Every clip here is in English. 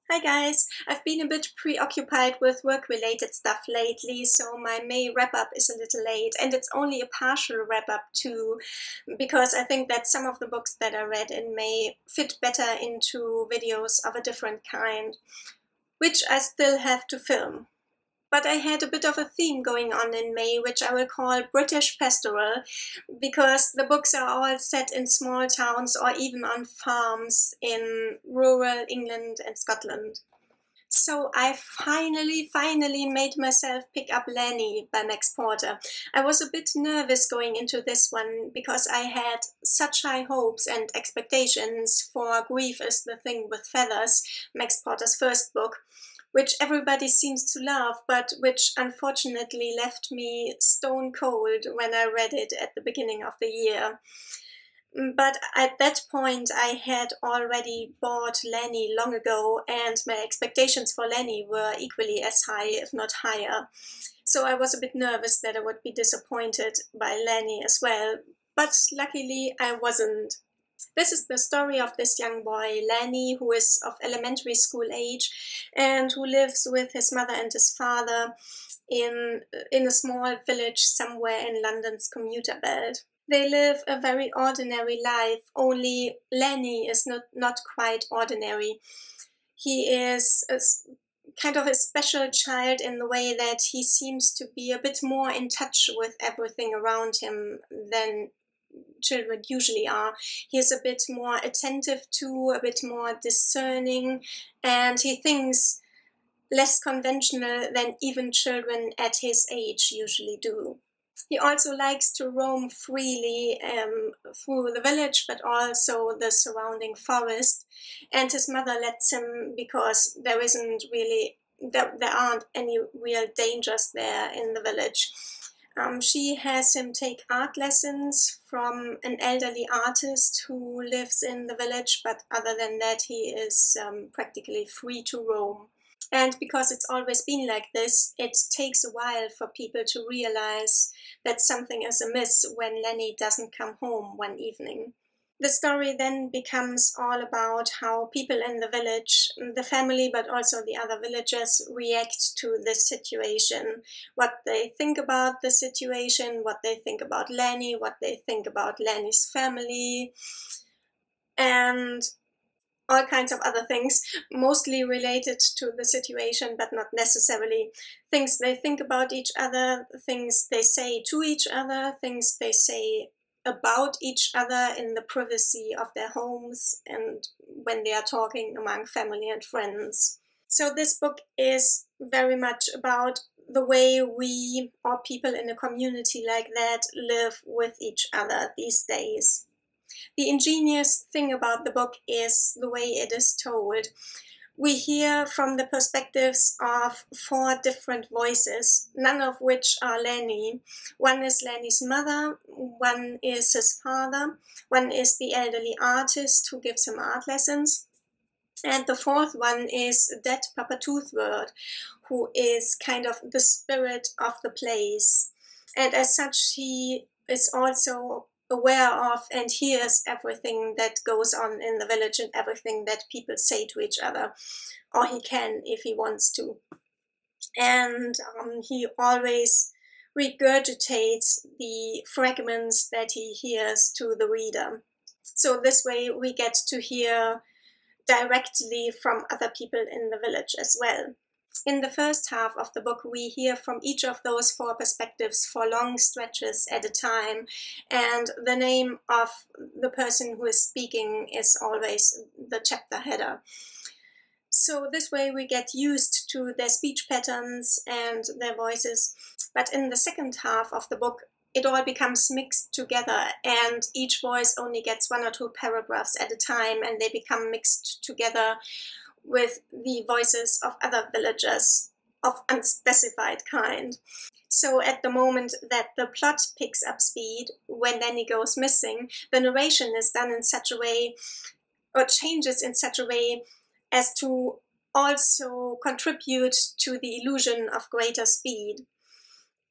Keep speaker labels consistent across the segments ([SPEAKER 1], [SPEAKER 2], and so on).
[SPEAKER 1] Hi guys, I've been a bit preoccupied with work-related stuff lately, so my May wrap-up is a little late, and it's only a partial wrap-up too, because I think that some of the books that I read in May fit better into videos of a different kind, which I still have to film. But I had a bit of a theme going on in May, which I will call British Pastoral, because the books are all set in small towns or even on farms in rural England and Scotland. So I finally made myself pick up Lanny by Max Porter. I was a bit nervous going into this one because I had such high hopes and expectations for Grief is the Thing with Feathers, Max Porter's first book, which everybody seems to love, but which unfortunately left me stone cold when I read it at the beginning of the year. But at that point, I had already bought Lennie long ago, and my expectations for Lennie were equally as high, if not higher. So I was a bit nervous that I would be disappointed by Lennie as well, but luckily I wasn't. This is the story of this young boy, Lanny, who is of elementary school age and who lives with his mother and his father in a small village somewhere in London's commuter belt. They live a very ordinary life, only Lenny is not quite ordinary. He is kind of a special child in the way that he seems to be a bit more in touch with everything around him than children usually are. He is a bit more attentive to, a bit more discerning, and he thinks less conventional than even children at his age usually do. He also likes to roam freely through the village, but also the surrounding forest. And his mother lets him because there aren't any real dangers there in the village. She has him take art lessons from an elderly artist who lives in the village, but other than that, he is practically free to roam. And because it's always been like this, it takes a while for people to realize that something is amiss when Lenny doesn't come home one evening. The story then becomes all about how people in the village, the family, but also the other villagers, react to this situation. What they think about the situation, what they think about Lenny, what they think about Lenny's family, and all kinds of other things, mostly related to the situation, but not necessarily. Things they think about each other, things they say to each other, things they say about each other in the privacy of their homes and when they are talking among family and friends. So this book is very much about the way we, or people in a community like that, live with each other these days. The ingenious thing about the book is the way it is told. We hear from the perspectives of four different voices, none of which are Lenny. One is Lenny's mother, one is his father, one is the elderly artist who gives him art lessons, and the fourth one is Dead Papa Toothwort, who is kind of the spirit of the place. And as such, he is also aware of and hears everything that goes on in the village and everything that people say to each other, or he can if he wants to. And he always regurgitates the fragments that he hears to the reader. So this way we get to hear directly from other people in the village as well. In the first half of the book, we hear from each of those four perspectives for long stretches at a time, and the name of the person who is speaking is always the chapter header. So this way we get used to their speech patterns and their voices, but in the second half of the book, it all becomes mixed together, and each voice only gets one or two paragraphs at a time, and they become mixed together with the voices of other villagers of unspecified kind. So at the moment that the plot picks up speed, when Lenny goes missing, the narration is done in such a way, or changes in such a way, as to also contribute to the illusion of greater speed.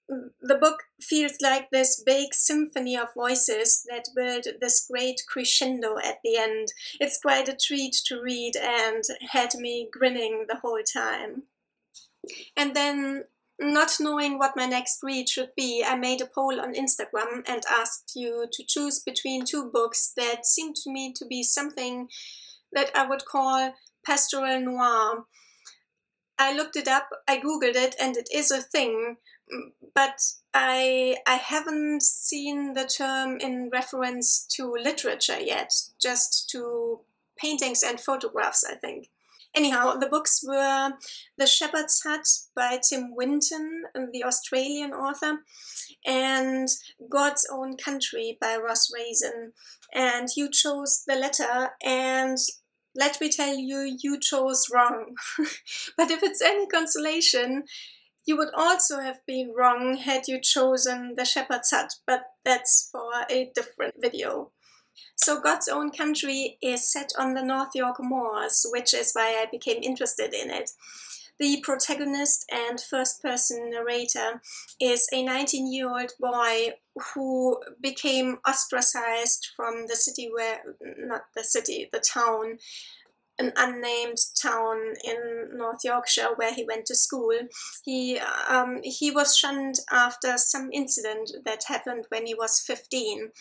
[SPEAKER 1] the book feels like this big symphony of voices that build this great crescendo at the end. It's quite a treat to read and had me grinning the whole time. And then, not knowing what my next read should be, I made a poll on Instagram and asked you to choose between two books that seemed to me to be something that I would call pastoral noir. I looked it up, I googled it, and it is a thing, but I haven't seen the term in reference to literature yet, just to paintings and photographs, I think. Anyhow, the books were The Shepherd's Hut by Tim Winton, the Australian author, and God's Own Country by Raisin. And you chose the latter, and let me tell you, you chose wrong. But if it's any consolation, you would also have been wrong had you chosen The Shepherd's Hut, but that's for a different video. So God's Own Country is set on the North York moors, which is why I became interested in it. The protagonist and first-person narrator is a 19-year-old boy who became ostracized from the city not the city, the town, an unnamed town in North Yorkshire where he went to school. He was shunned after some incident that happened when he was 15.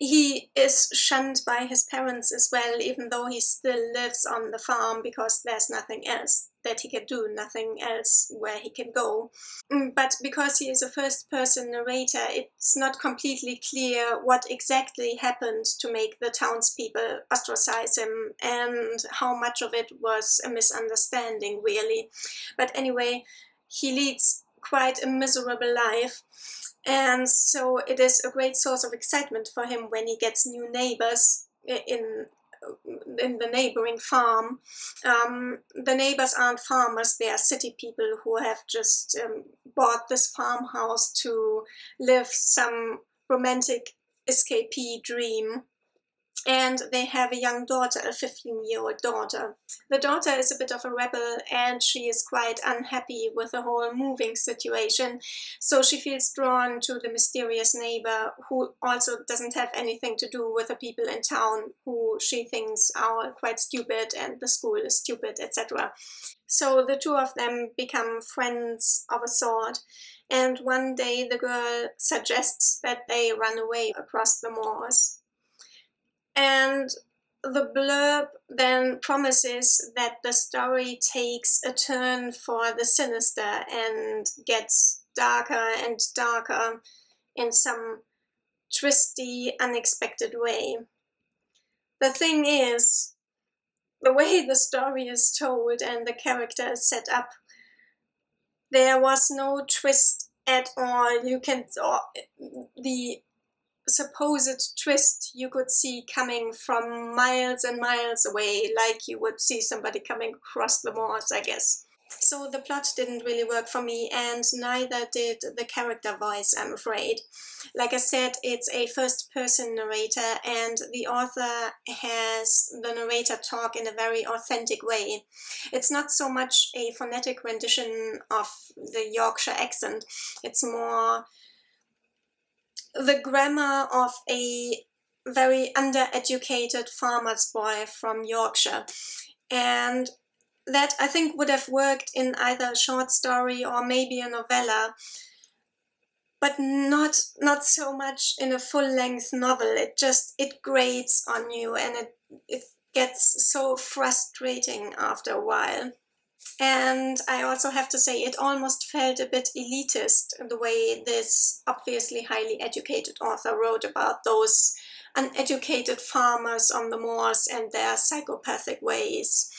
[SPEAKER 1] He is shunned by his parents as well, even though he still lives on the farm because there's nothing else that he can do, nothing else where he can go. But because he is a first-person narrator, it's not completely clear what exactly happened to make the townspeople ostracize him and how much of it was a misunderstanding, really. But anyway, he leads quite a miserable life. And so it is a great source of excitement for him when he gets new neighbors in the neighboring farm. The neighbors aren't farmers, they are city people who have just bought this farmhouse to live some romantic escapee dream. And they have a young daughter, a 15-year-old daughter. The daughter is a bit of a rebel and she is quite unhappy with the whole moving situation. So she feels drawn to the mysterious neighbor who also doesn't have anything to do with the people in town who she thinks are quite stupid and the school is stupid, etc. So the two of them become friends of a sort. And one day the girl suggests that they run away across the moors. And the blurb then promises that the story takes a turn for the sinister and gets darker and darker in some twisty, unexpected way. The thing is, the way the story is told and the character is set up, there was no twist at all. The supposed twist you could see coming from miles and miles away, like you would see somebody coming across the moors, I guess. So the plot didn't really work for me, and neither did the character voice, I'm afraid. Like I said, it's a first-person narrator, and the author has the narrator talk in a very authentic way. It's not so much a phonetic rendition of the Yorkshire accent, it's more the grammar of a very undereducated farmer's boy from Yorkshire. And that, I think, would have worked in either a short story or maybe a novella, but not so much in a full-length novel. It grates on you, and it gets so frustrating after a while. And I also have to say, it almost felt a bit elitist, the way this obviously highly educated author wrote about those uneducated farmers on the moors and their psychopathic ways.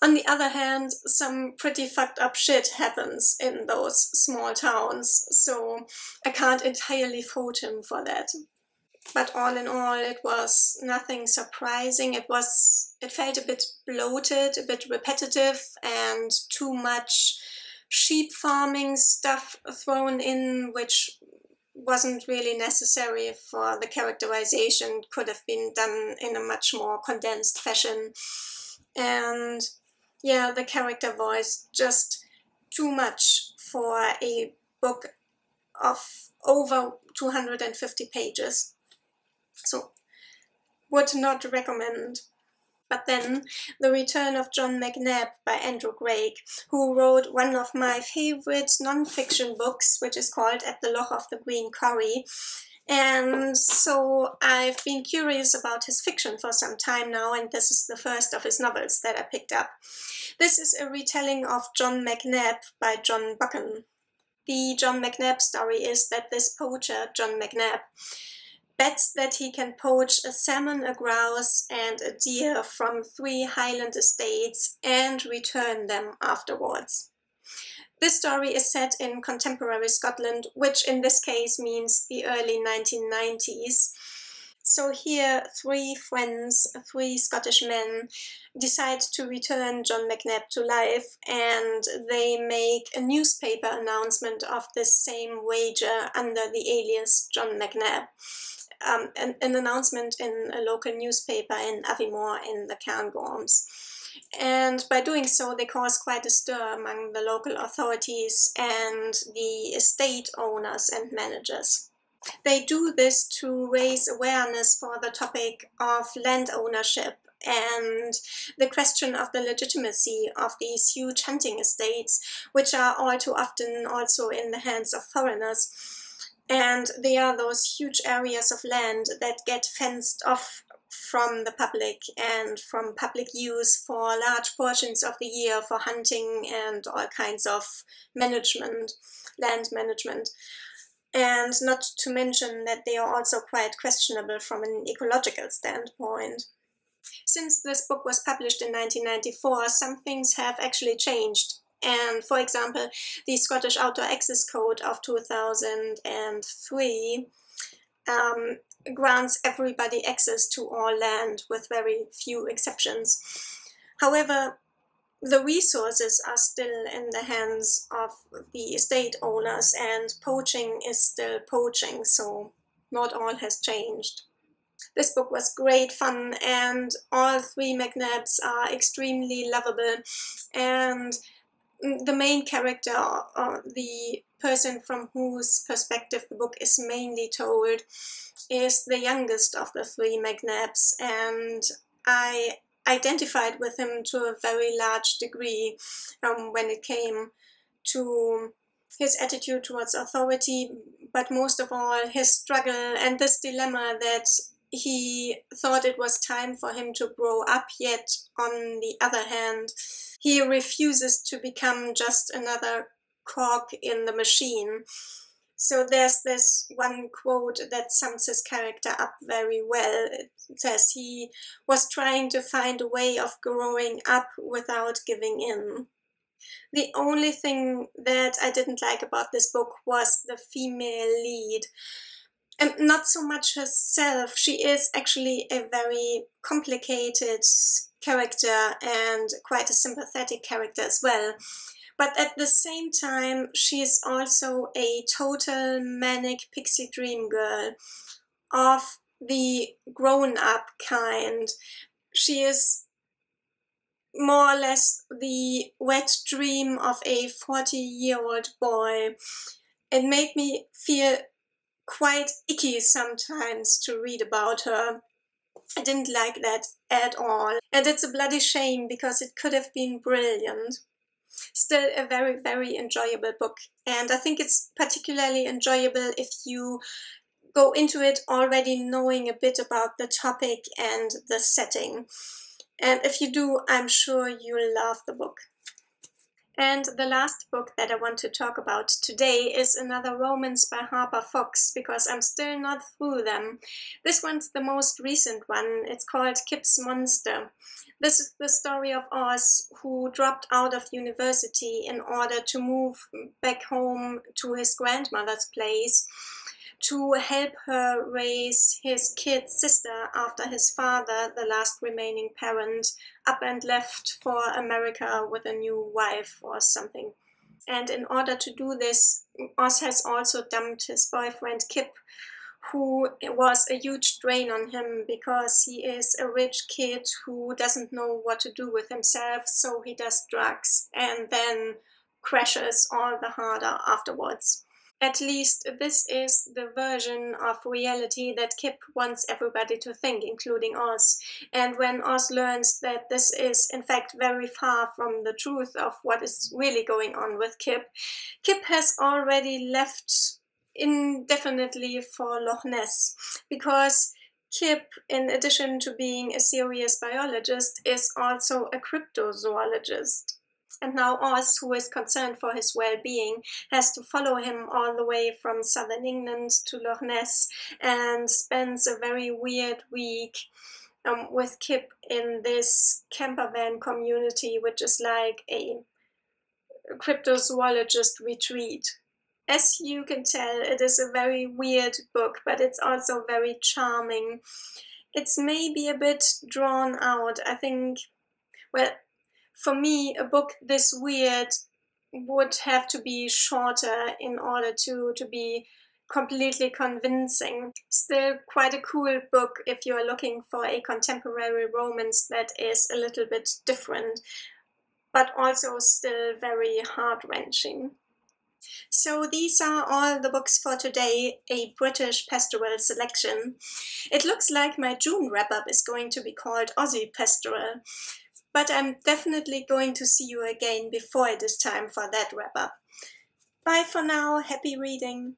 [SPEAKER 1] On the other hand, some pretty fucked up shit happens in those small towns, so I can't entirely fault him for that. But all in all, it was nothing surprising. It felt a bit bloated, a bit repetitive, and too much sheep farming stuff thrown in, which wasn't really necessary for the characterization. Could have been done in a much more condensed fashion. And yeah, the character voice, just too much for a book of over 250 pages. So, would not recommend. But then, The Return of John McNabb by Andrew Greig, who wrote one of my favorite non-fiction books, which is called At the Loch of the Green Corrie. And so I've been curious about his fiction for some time now, and this is the first of his novels that I picked up. This is a retelling of John McNabb by John Buchan. The John McNabb story is that this poacher, John McNabb, bets that he can poach a salmon, a grouse, and a deer from 3 Highland estates and return them afterwards. This story is set in contemporary Scotland, which in this case means the early 1990s. So here, 3 friends, 3 Scottish men, decide to return John McNabb to life, and they make a newspaper announcement of this same wager under the alias John McNabb. An announcement in a local newspaper in Aviemore in the Cairngorms. And by doing so, they cause quite a stir among the local authorities and the estate owners and managers. They do this to raise awareness for the topic of land ownership and the question of the legitimacy of these huge hunting estates, which are all too often also in the hands of foreigners. And they are those huge areas of land that get fenced off from the public and from public use for large portions of the year for hunting and all kinds of management, land management. And not to mention that they are also quite questionable from an ecological standpoint. Since this book was published in 1994, some things have actually changed. And for example, the Scottish Outdoor Access Code of 2003 grants everybody access to all land with very few exceptions. However, the resources are still in the hands of the estate owners, and poaching is still poaching, so not all has changed. This book was great fun, and all 3 McNabbs are extremely lovable, and the main character, the person from whose perspective the book is mainly told, is the youngest of the 3 McNabbs, and I identified with him to a very large degree when it came to his attitude towards authority, but most of all his struggle and this dilemma that he thought it was time for him to grow up, yet on the other hand, he refuses to become just another cog in the machine. So there's this one quote that sums his character up very well. It says he was trying to find a way of growing up without giving in. The only thing that I didn't like about this book was the female lead. And not so much herself. She is actually a very complicated character and quite a sympathetic character as well. But at the same time, she is also a total manic pixie dream girl of the grown-up kind. She is more or less the wet dream of a 40-year-old boy. It made me feel quite icky sometimes to read about her. I didn't like that at all. And it's a bloody shame because it could have been brilliant. Still a very, very enjoyable book. And I think it's particularly enjoyable if you go into it already knowing a bit about the topic and the setting. And if you do, I'm sure you'll love the book. And the last book that I want to talk about today is another romance by Harper because I'm still not through them. This one's the most recent one. It's called Kips Monster. This is the story of Oz, who dropped out of university in order to move back home to his grandmother's place to help her raise his kid sister after his father, the last remaining parent, up and left for America with a new wife or something. And in order to do this, Oz has also dumped his boyfriend Kip, who was a huge drain on him because he is a rich kid who doesn't know what to do with himself, so he does drugs and then crashes all the harder afterwards. At least this is the version of reality that Kip wants everybody to think, including Oz. And when Oz learns that this is in fact very far from the truth of what is really going on with Kip, Kip has already left indefinitely for Loch Ness, because Kip, in addition to being a serious biologist, is also a cryptozoologist. And now Oz, who is concerned for his well-being, has to follow him all the way from southern England to Loch Ness, and spends a very weird week with Kip in this camper van community, which is like a cryptozoologist retreat. As you can tell, it is a very weird book, but it's also very charming. It's maybe a bit drawn out. I think, well, for me, a book this weird would have to be shorter in order to be completely convincing. Still quite a cool book if you are looking for a contemporary romance that is a little bit different, but also still very heart-wrenching. So these are all the books for today, a British pastoral selection. It looks like my June wrap-up is going to be called Aussie Pastoral, but I'm definitely going to see you again before it is time for that wrap-up. Bye for now, happy reading!